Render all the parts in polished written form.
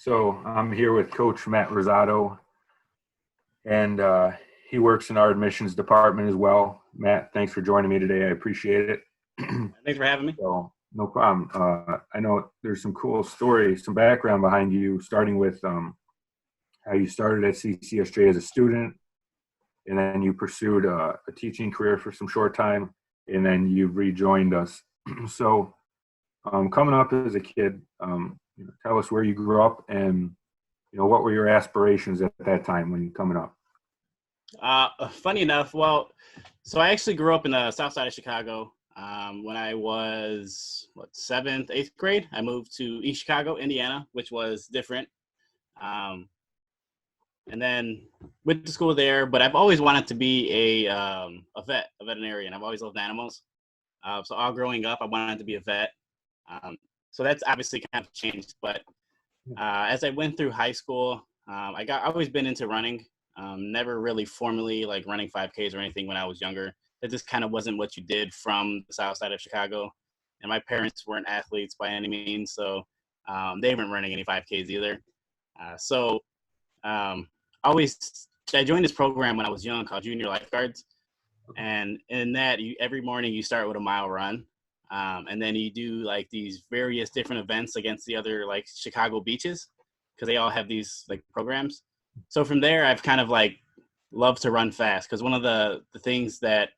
So I'm here with Coach Matt Rosado, and he works in our admissions department as well. Matt, thanks for joining me today. I appreciate it. Thanks for having me. So no problem. I know there's some cool stories, some background behind you, starting with how you started at CCSJ as a student, and then you pursued a teaching career for some short time, and then you rejoined us. So coming up as a kid, tell us where you grew up and what were your aspirations at that time when coming up? Funny enough, so I actually grew up in the south side of Chicago. When I was, seventh, eighth grade, I moved to East Chicago, Indiana, which was different. And then went to school there, but I've always wanted to be a veterinarian. I've always loved animals. So all growing up, I wanted to be a vet. So that's obviously kind of changed. But as I went through high school, I always been into running. Never really formally like running 5Ks or anything when I was younger. That just kind of wasn't what you did from the south side of Chicago. And my parents weren't athletes by any means, so they weren't running any 5Ks either. So I joined this program when I was young called Junior Lifeguards. And in that, every morning you start with a mile run. And then you do like these various different events against the other like Chicago beaches because they all have these like programs. So from there, I've kind of like loved to run fast because one of the things that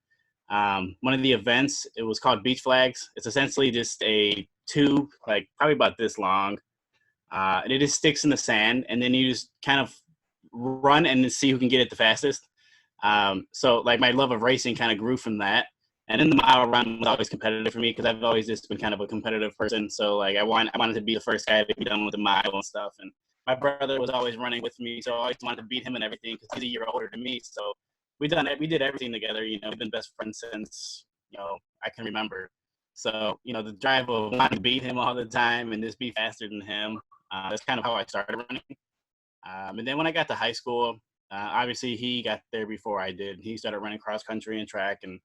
one of the events, it was called Beach Flags. It's essentially just a tube like probably about this long. And it just sticks in the sand, and then you just kind of run and see who can get it the fastest. So like my love of racing kind of grew from that. And then the mile run was always competitive for me because I've always just been kind of a competitive person. So like I wanted to be the first guy to be done with the mile and stuff. And my brother was always running with me, so I always wanted to beat him and everything because he's a year older than me. So we did everything together. We've been best friends since I can remember. So the drive of wanting to beat him all the time and just be faster than him. That's kind of how I started running. And then when I got to high school, obviously he got there before I did. He started running cross country and track, and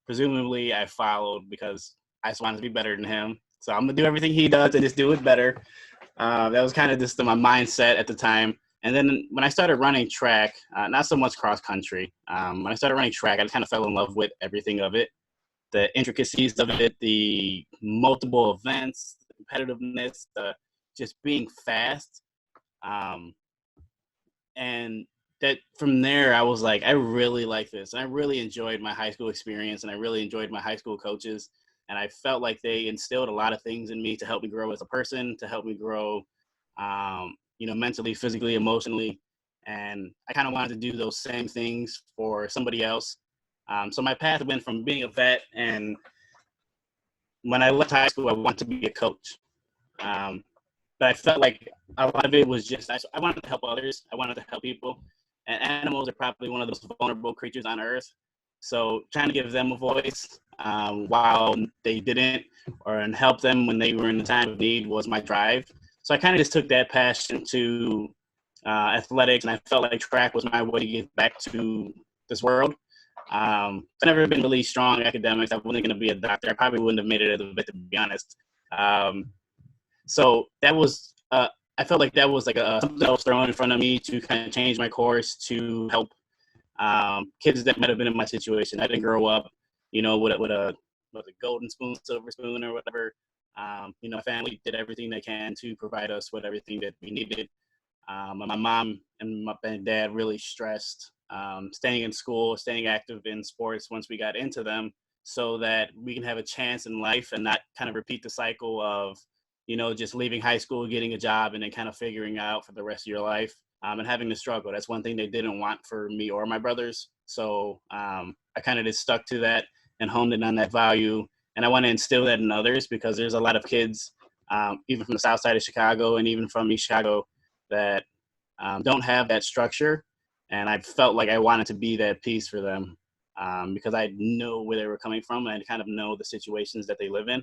presumably I followed because I just wanted to be better than him. So I'm gonna do everything he does and just do it better. That was kind of just my mindset at the time. And then when I started running track, not so much cross country, when I started running track, I just kind of fell in love with everything of it, the intricacies of it, the multiple events, the competitiveness, just being fast. And that from there, I was like, I really like this. And I really enjoyed my high school experience, and I really enjoyed my high school coaches. And I felt like they instilled a lot of things in me to help me grow as a person, to help me grow, mentally, physically, emotionally. And I kind of wanted to do those same things for somebody else. So my path went from being a vet, and when I left high school, I wanted to be a coach. But I felt like a lot of it was just, I wanted to help others. I wanted to help people. And animals are probably one of those vulnerable creatures on earth. So trying to give them a voice while they didn't, and help them when they were in the time of need was my drive. So I kind of just took that passion to athletics, and I felt like track was my way to give back to this world. I've never been really strong in academics. I wasn't going to be a doctor. I probably wouldn't have made it as a bit, to be honest. So that was, I felt like that was like something that was thrown in front of me to kind of change my course to help kids that might have been in my situation. I didn't grow up, with a golden spoon, silver spoon, or whatever. My family did everything they can to provide us with everything that we needed. My mom and my dad really stressed staying in school, staying active in sports once we got into them, so that we can have a chance in life and not kind of repeat the cycle of just leaving high school, getting a job, and then kind of figuring out for the rest of your life and having to struggle. That's one thing they didn't want for me or my brothers. So I kind of just stuck to that and honed in on that value. And I want to instill that in others because there's a lot of kids, even from the south side of Chicago and even from East Chicago, that don't have that structure. And I felt like I wanted to be that piece for them because I know where they were coming from and I kind of know the situations that they live in.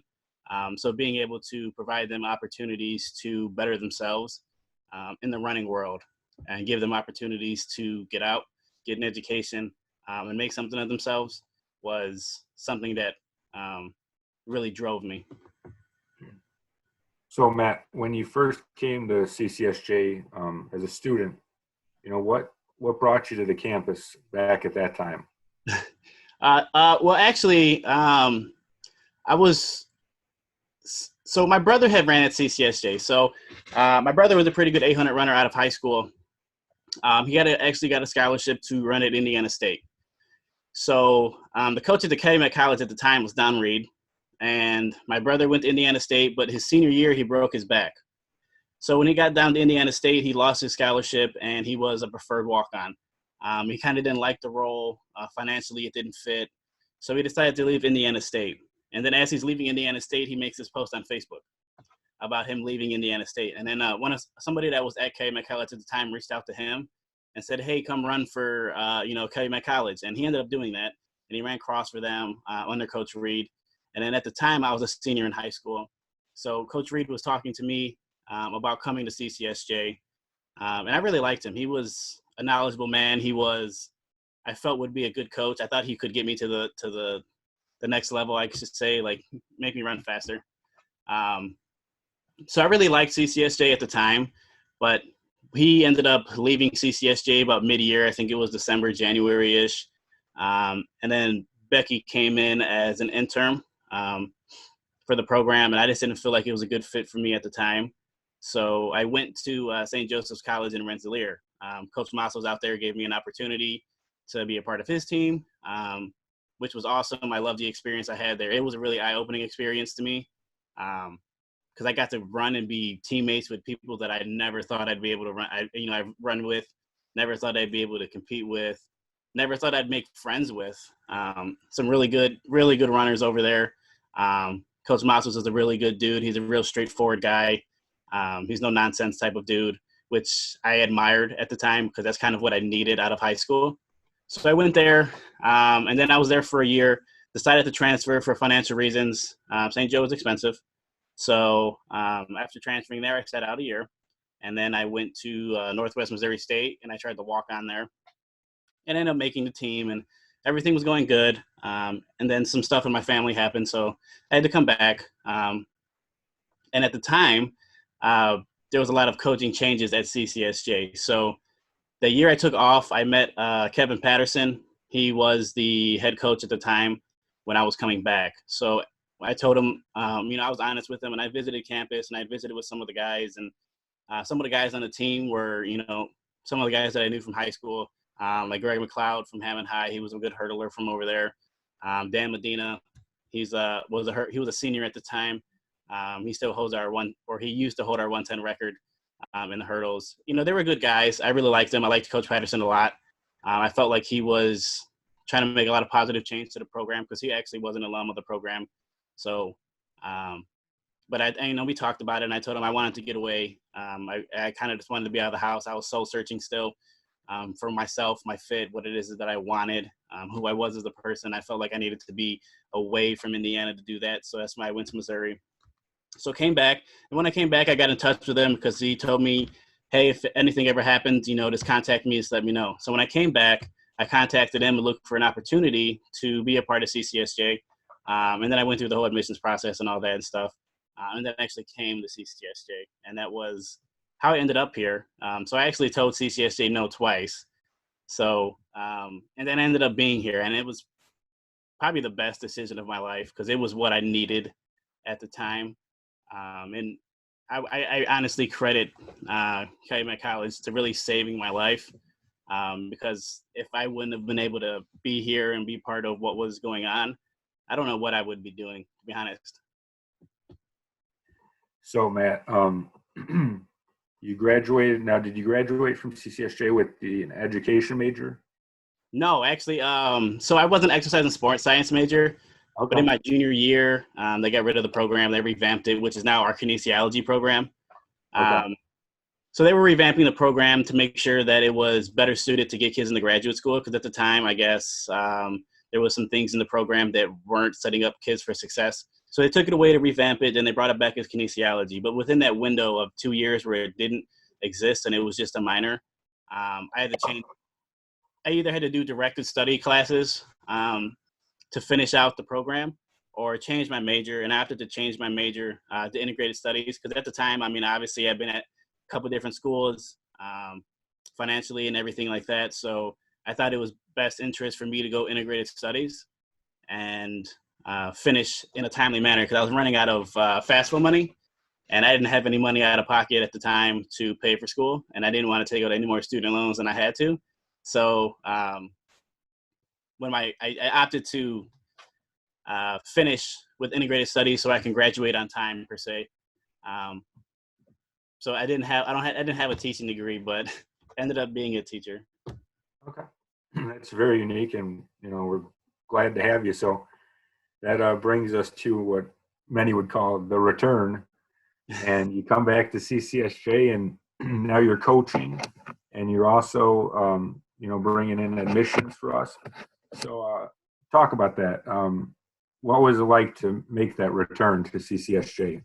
So being able to provide them opportunities to better themselves in the running world and give them opportunities to get out, get an education, and make something of themselves was something that really drove me. So Matt, when you first came to CCSJ as a student, what brought you to the campus back at that time? Well, actually, I was so my brother had ran at CCSJ. So my brother was a pretty good 800 runner out of high school. He actually got a scholarship to run at Indiana State. So the coach at the Calumet College at the time was Don Reed, and my brother went to Indiana State, but his senior year he broke his back. So when he got down to Indiana State, he lost his scholarship, and he was a preferred walk-on. He kind of didn't like the role. Financially, it didn't fit. So he decided to leave Indiana State. And then as he's leaving Indiana State, he makes this post on Facebook about him leaving Indiana State. And then somebody that was at Calumet College at the time reached out to him and said, "Hey, come run for Calumet College." And he ended up doing that, and he ran cross for them under Coach Reed. And then at the time, I was a senior in high school, so Coach Reed was talking to me about coming to CCSJ, and I really liked him. He was a knowledgeable man. I felt would be a good coach. I thought he could get me to the next level, I should say, like make me run faster. So I really liked CCSJ at the time, but he ended up leaving CCSJ about mid-year. I think it was December, January-ish. And then Becky came in as an intern for the program, and I just didn't feel like it was a good fit for me at the time. So I went to St. Joseph's College in Rensselaer. Coach Moss was out there, gave me an opportunity to be a part of his team, which was awesome. I loved the experience I had there. It was a really eye-opening experience to me because I got to run and be teammates with people that I never thought I'd be able to run. I've run with, never thought I'd be able to compete with, never thought I'd make friends with. Some really good runners over there. Coach Masos is a really good dude. He's a real straightforward guy. He's no nonsense type of dude, which I admired at the time because that's kind of what I needed out of high school. So I went there, and then I was there for a year, decided to transfer for financial reasons. St. Joe was expensive. So after transferring there, I sat out a year. And then I went to Northwest Missouri State, and I tried to walk on there and ended up making the team, and everything was going good. And then some stuff in my family happened, so I had to come back. And at the time, there was a lot of coaching changes at CCSJ. So the year I took off, I met Kevin Patterson. He was the head coach at the time when I was coming back. So I told him, I was honest with him, and I visited campus, and I visited with some of the guys, and some of the guys on the team were, some of the guys that I knew from high school, like Greg McLeod from Hammond High. He was a good hurdler from over there. Dan Medina, he was a senior at the time. He still holds he used to hold our 110 record in the hurdles. They were good guys. I really liked them. I liked Coach Patterson a lot. I felt like he was trying to make a lot of positive change to the program because he actually was an alum of the program. So, but we talked about it, and I told him I wanted to get away. I kind of just wanted to be out of the house. I was soul searching still for myself, my fit, what it is that I wanted, who I was as a person. I felt like I needed to be away from Indiana to do that. So that's why I went to Missouri. So I came back, and when I came back, I got in touch with him because he told me, "Hey, if anything ever happens, just contact me, just let me know." So when I came back, I contacted him and looked for an opportunity to be a part of CCSJ. And then I went through the whole admissions process and all that and stuff. And then actually came to CCSJ. And that was how I ended up here. So I actually told CCSJ no twice. So, and then I ended up being here. And it was probably the best decision of my life because it was what I needed at the time. And I honestly credit Calumet College to really saving my life because if I wouldn't have been able to be here and be part of what was going on, I don't know what I would be doing, to be honest. So Matt, you graduated. Now, did you graduate from CCSJ with an education major? No, actually, so I was an exercise and sports science major, but in my junior year, they got rid of the program. They revamped it, which is now our kinesiology program. So they were revamping the program to make sure that it was better suited to get kids into graduate school because at the time, I guess, there was some things in the program that weren't setting up kids for success. So they took it away to revamp it, and they brought it back as kinesiology. But within that window of 2 years where it didn't exist and it was just a minor, I had to change. I either had to do directed study classes to finish out the program, or change my major. And I opted to change my major to integrated studies because at the time, I mean, obviously I've been at a couple different schools financially and everything like that. So I thought it was best interest for me to go integrated studies and finish in a timely manner because I was running out of FAFSA money. And I didn't have any money out of pocket at the time to pay for school, and I didn't want to take out any more student loans than I had to. So when I opted to finish with integrated studies, so I can graduate on time per se. So I didn't have a teaching degree, but ended up being a teacher. Okay, that's very unique, and we're glad to have you. So that brings us to what many would call the return. And you come back to CCSJ, and now you're coaching, and you're also, bringing in admissions for us. So talk about that. What was it like to make that return to CCSJ?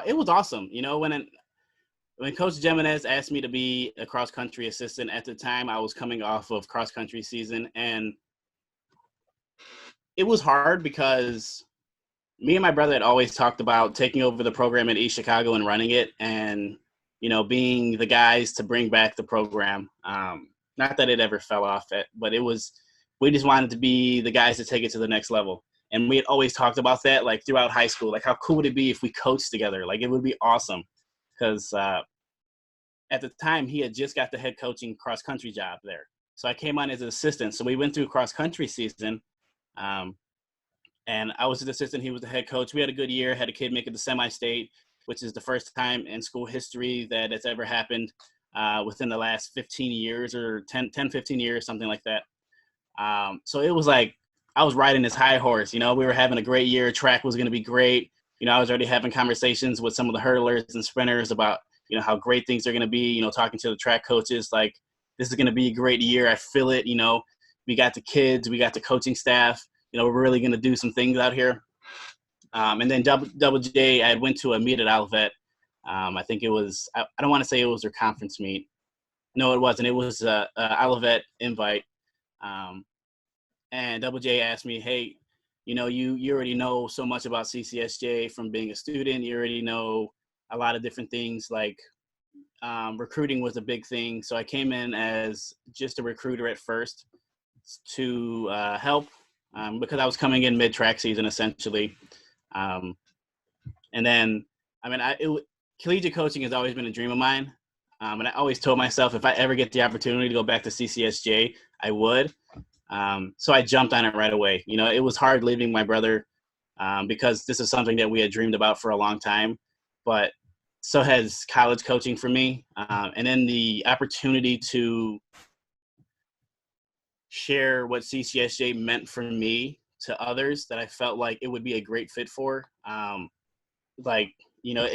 It was awesome. When Coach Jimenez asked me to be a cross country assistant at the time, I was coming off of cross country season, and it was hard because me and my brother had always talked about taking over the program at East Chicago and running it and, being the guys to bring back the program. Not that it ever fell off, but we just wanted to be the guys to take it to the next level. And we had always talked about that, like throughout high school, like how cool would it be if we coached together? Like it would be awesome because at the time he had just got the head coaching cross country job there. So I came on as an assistant. So we went through cross country season. And I was the assistant. He was the head coach. We had a good year, had a kid make it to semi-state, which is the first time in school history that it's ever happened within the last 15 years or 10, 15 years, something like that. So it was like I was riding this high horse. We were having a great year. Track was going to be great. I was already having conversations with some of the hurdlers and sprinters about, how great things are going to be, talking to the track coaches, like this is going to be a great year. I feel it. We got the kids, we got the coaching staff. We're really going to do some things out here. And then Double J, I went to a meet at Olivet. I think it was, I don't want to say it was their conference meet. No, it wasn't. It was a Olivet invite. And Double J asked me, hey, you already know so much about CCSJ from being a student. You already know a lot of different things, like recruiting was a big thing. So I came in as just a recruiter at first to help. Because I was coming in mid-track season, essentially. And then, collegiate coaching has always been a dream of mine. And I always told myself if I ever get the opportunity to go back to CCSJ, I would. So I jumped on it right away. It was hard leaving my brother because this is something that we had dreamed about for a long time. But so has college coaching for me. And then the opportunity to share what CCSJ meant for me to others that I felt like it would be a great fit for. It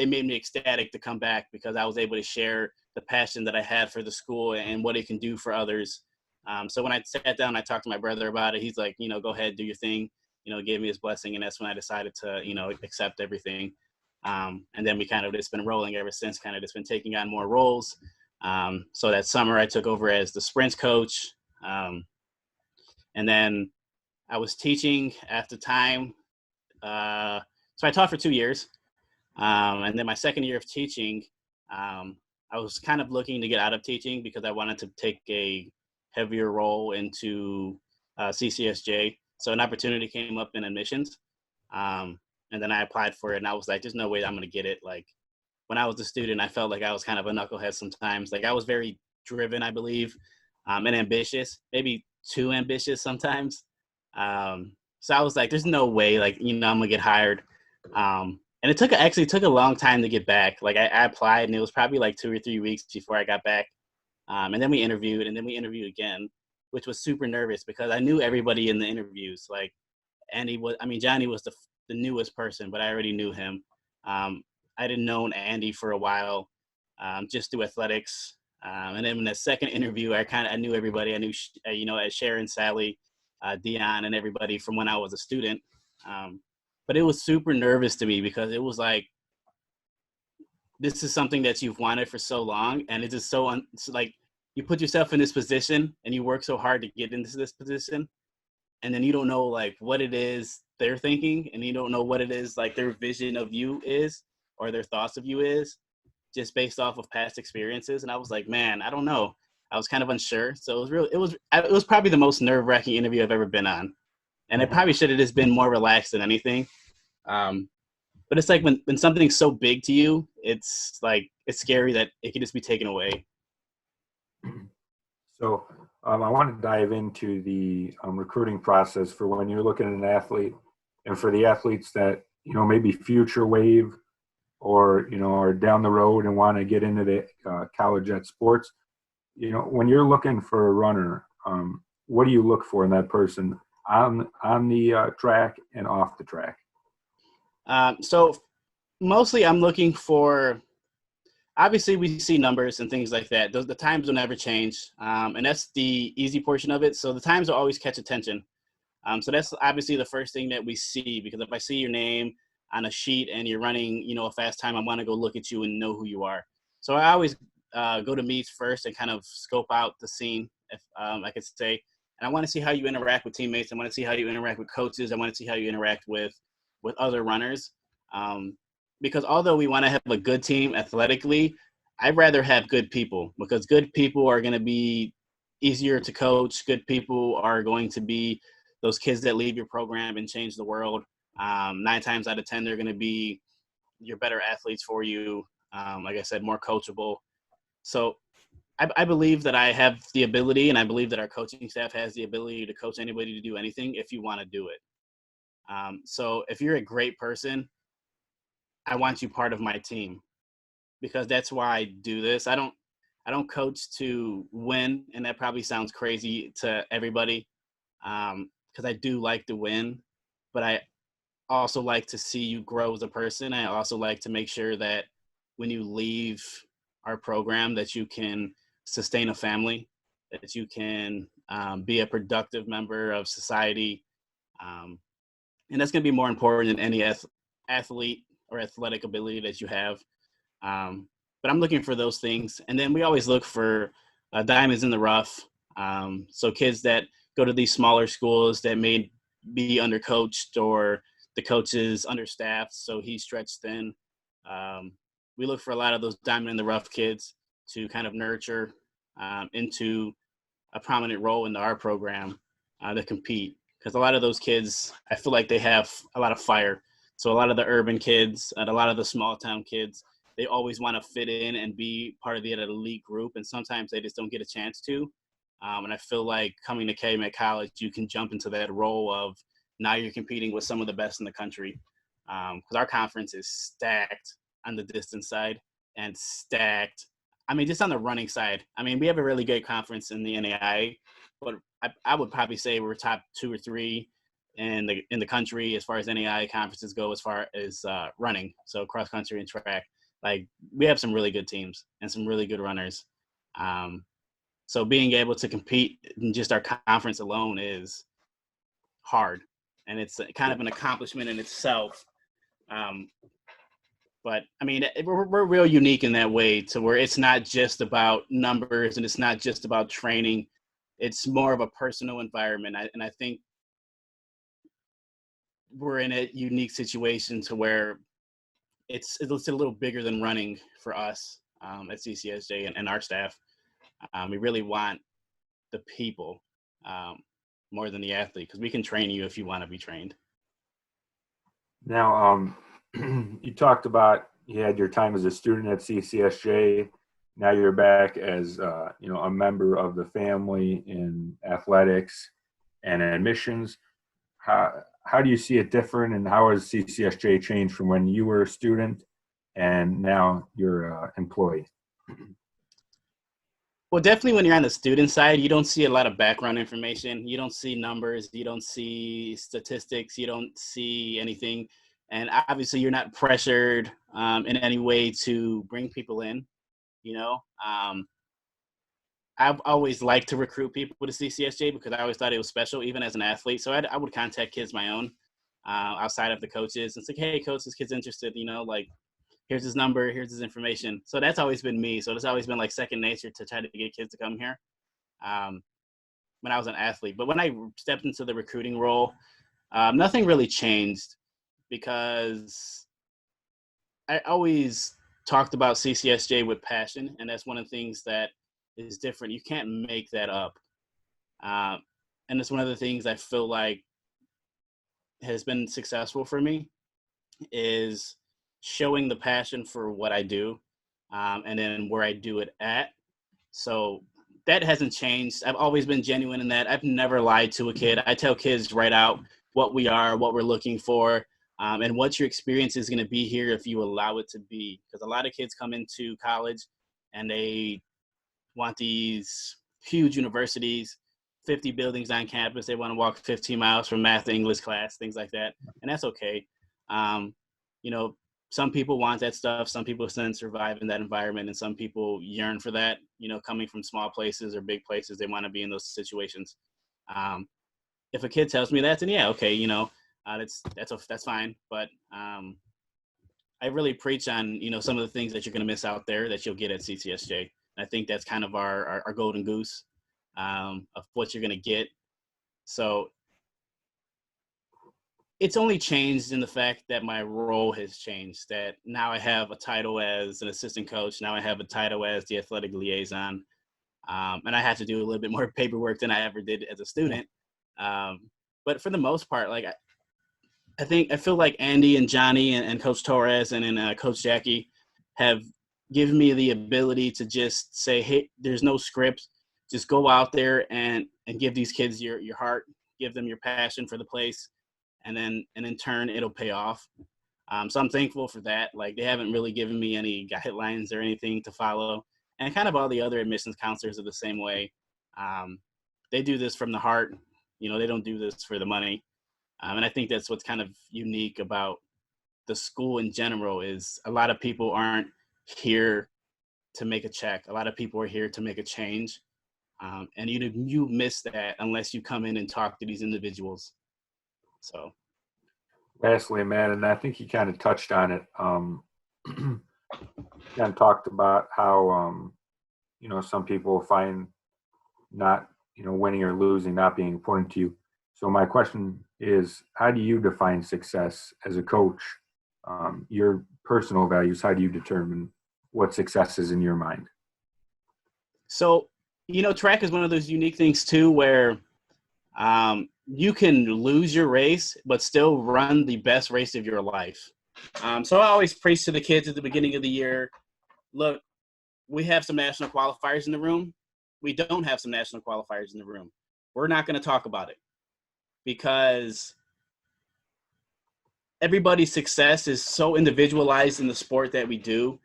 made me ecstatic to come back because I was able to share the passion that I had for the school and what it can do for others. So when I sat down, I talked to my brother about it. He's like, go ahead, do your thing, gave me his blessing. And that's when I decided to, accept everything. And then we kind of just been rolling ever since, kind of just been taking on more roles. So that summer I took over as the sprints coach. And then I was teaching at the time. So I taught for 2 years. And then my second year of teaching, I was kind of looking to get out of teaching because I wanted to take a heavier role into CCSJ. So an opportunity came up in admissions. And then I applied for it and I was like, there's no way I'm going to get it. Like when I was a student, I felt like I was kind of a knucklehead sometimes. Like I was very driven, I believe, and ambitious, maybe too ambitious sometimes. So I was like, there's no way, like, I'm gonna get hired. And it actually took a long time to get back. Like I applied and it was probably like 2 or 3 weeks before I got back. And then we interviewed again, which was super nervous because I knew everybody in the interviews. Like Johnny was the newest person, but I already knew him. I didn't know Andy for a while, just through athletics. And then in the second interview, I knew everybody. I knew, Sharon, Sally, Dion, and everybody from when I was a student. But it was super nervous to me because it was like, this is something that you've wanted for so long. And it is it's like you put yourself in this position and you work so hard to get into this position. and then you don't know like what it is they're thinking, and you don't know what it is like their vision of you is, or their thoughts of you is, just based off of past experiences. And I was like, man, I don't know. I was kind of unsure. So it was real. It was probably the most nerve wracking interview I've ever been on. And it probably should have just been more relaxed than anything. Um, but it's like when something's so big to you, it's like, it's scary that it can just be taken away. So I want to dive into the recruiting process for when you're looking at an athlete, and for the athletes that, maybe future wave or, are down the road and want to get into the college sports. When you're looking for a runner, what do you look for in that person on the track and off the track? So mostly I'm looking for, obviously we see numbers and things like that. The times will never change. And that's the easy portion of it. So the times will always catch attention. So that's obviously the first thing that we see, because if I see your name on a sheet and you're running, a fast time, I want to go look at you and know who you are. So I always go to meets first and kind of scope out the scene, if I could say. And I want to see how you interact with teammates. I want to see how you interact with coaches. I want to see how you interact with other runners. Because although we want to have a good team athletically, I'd rather have good people, because good people are going to be easier to coach. Good people are going to be those kids that leave your program and change the world. 9 times out of 10, they're going to be your better athletes for you. Like I said, more coachable. So I believe that I have the ability, and I believe that our coaching staff has the ability to coach anybody to do anything if you want to do it. So if you're a great person, I want you part of my team, because that's why I do this. I don't coach to win, and that probably sounds crazy to everybody, because I do like to win, but I also like to see you grow as a person. I also like to make sure that when you leave our program, that you can sustain a family, that you can be a productive member of society. And that's going to be more important than any athlete or athletic ability that you have. But I'm looking for those things. And then we always look for diamonds in the rough. So kids that go to these smaller schools that may be undercoached, or the coach is understaffed, so he's stretched thin. We look for a lot of those diamond in the rough kids to kind of nurture into a prominent role in our program that compete. Because a lot of those kids, I feel like they have a lot of fire. So a lot of the urban kids and a lot of the small town kids, they always want to fit in and be part of the elite group, and sometimes they just don't get a chance to. And I feel like coming to Calumet College, you can jump into that role of, now you're competing with some of the best in the country, because our conference is stacked on the distance side and stacked. I mean, just on the running side. I mean, we have a really great conference in the NAIA, but I would probably say we're top 2 or 3 in the country as far as NAIA conferences go, as far as running. So cross country and track. Like, we have some really good teams and some really good runners. So being able to compete in just our conference alone is hard, and it's kind of an accomplishment in itself. But I mean, we're real unique in that way, to where it's not just about numbers and it's not just about training. It's more of a personal environment. And I think we're in a unique situation to where it's a little bigger than running for us at CCSJ and our staff. We really want the people more than the athlete, because we can train you if you want to be trained. Now, you talked about you had your time as a student at CCSJ. Now you're back as a member of the family in athletics and admissions. How do you see it different, and how has CCSJ changed from when you were a student and now you're an employee? Well, definitely when you're on the student side, you don't see a lot of background information. You don't see numbers. You don't see statistics. You don't see anything. And obviously, you're not pressured in any way to bring people in. You know, I've always liked to recruit people to CCSJ, because I always thought it was special, even as an athlete. So I would contact kids my own outside of the coaches and say, hey, coach, this kid's interested, like, here's his number, here's his information. So that's always been me. So it's always been like second nature to try to get kids to come here. when I was an athlete. But when I stepped into the recruiting role, nothing really changed because I always talked about CCSJ with passion, and that's one of the things that is different. You can't make that up. Uh, and it's one of the things I feel like has been successful for me is showing the passion for what I do, and then where I do it at. So that hasn't changed. I've always been genuine in that. I've never lied to a kid. I tell kids right out what we are, what we're looking for, and what your experience is going to be here if you allow it to be. Because a lot of kids come into college and they want these huge universities, 50 buildings on campus. They want to walk 15 miles from math to English class, things like that. And that's okay. Um, you know, some people want that stuff. Some people can survive in that environment, and some people yearn for that. You know, coming from small places or big places, they want to be in those situations. Um, if a kid tells me that, then yeah, okay, that's fine. But I really preach on some of the things that you're going to miss out there that you'll get at CCSJ. And I think that's kind of our golden goose of what you're going to get. So it's only changed in the fact that my role has changed, that now I have a title as an assistant coach. Now I have a title as the athletic liaison. And I have to do a little bit more paperwork than I ever did as a student. But for the most part, like I feel like Andy and Johnny and Coach Torres and Coach Jackie have given me the ability to just say, hey, there's no script. Just go out there and give these kids your heart, give them your passion for the place. And then in turn, it'll pay off. So I'm thankful for that. Like, they haven't really given me any guidelines or anything to follow. And kind of all the other admissions counselors are the same way. They do this from the heart. They don't do this for the money. And I think that's what's kind of unique about the school in general is a lot of people aren't here to make a check. A lot of people are here to make a change. And you miss that unless you come in and talk to these individuals. So, Lastly, man, and I think you kind of touched on it. Kind of talked about how some people find not winning or losing not being important to you. So my question is, how do you define success as a coach? Your personal values. How do you determine what success is in your mind? So track is one of those unique things too, where you can lose your race, but still run the best race of your life. So I always preach to the kids at the beginning of the year, look, we have some national qualifiers in the room. We don't have some national qualifiers in the room. We're not going to talk about it because everybody's success is so individualized in the sport that we do.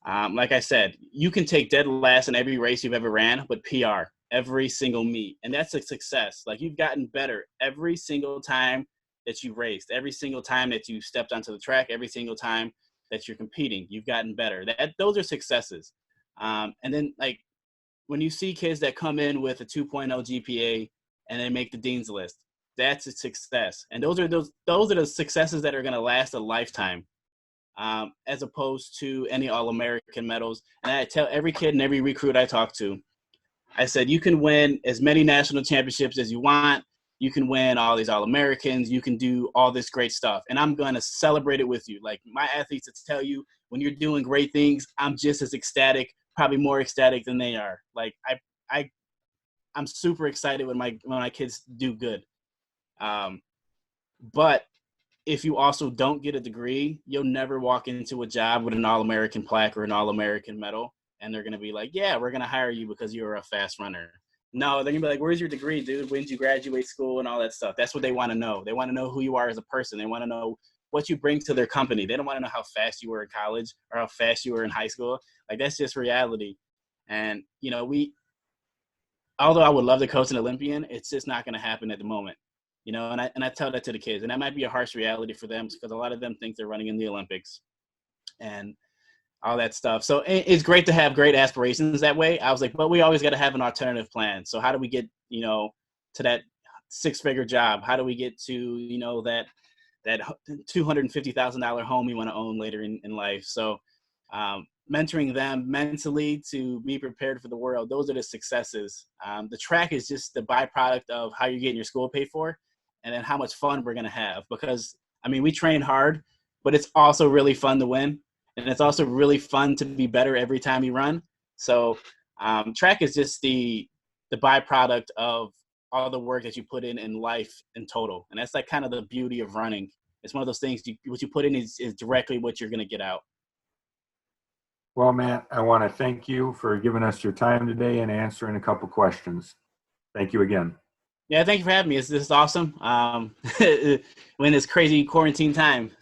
Like I said, you can take dead last in every race you've ever ran, but PR every single meet. And that's a success. Like, you've gotten better every single time that you raced, every single time that you stepped onto the track, every single time that you're competing, you've gotten better. Those are successes. And then, like, when you see kids that come in with a 2.0 GPA and they make the dean's list, that's a success. And those are the successes that are going to last a lifetime. As opposed to any All-American medals. And I tell every kid and every recruit I talk to, I said, you can win as many national championships as you want. You can win all these All-Americans. You can do all this great stuff. And I'm going to celebrate it with you. Like, my athletes that tell you when you're doing great things, I'm just as ecstatic, probably more ecstatic than they are. Like, I'm super excited when my kids do good. But if you also don't get a degree, you'll never walk into a job with an All-American plaque or an All-American medal, and they're going to be like, yeah, we're going to hire you because you're a fast runner. No, they're going to be like, where's your degree, dude? When did you graduate school and all that stuff? That's what they want to know. They want to know who you are as a person. They want to know what you bring to their company. They don't want to know how fast you were in college or how fast you were in high school. Like, that's just reality. And, although I would love to coach an Olympian, it's just not going to happen at the moment. And I tell that to the kids, and that might be a harsh reality for them because a lot of them think they're running in the Olympics and all that stuff. So it's great to have great aspirations that way. I was like, but we always got to have an alternative plan. So how do we get, to that 6-figure job? How do we get to, that $250,000 home you want to own later in life? So mentoring them mentally to be prepared for the world. Those are the successes. The track is just the byproduct of how you're getting your school paid for, and then how much fun we're going to have. Because, I mean, we train hard, but it's also really fun to win. And it's also really fun to be better every time you run. So track is just the byproduct of all the work that you put in life in total. And that's like kind of the beauty of running. It's one of those things, what you put in is directly what you're going to get out. Well, Matt, I want to thank you for giving us your time today and answering a couple questions. Thank you again. Yeah, thank you for having me. This is awesome. When this crazy quarantine time.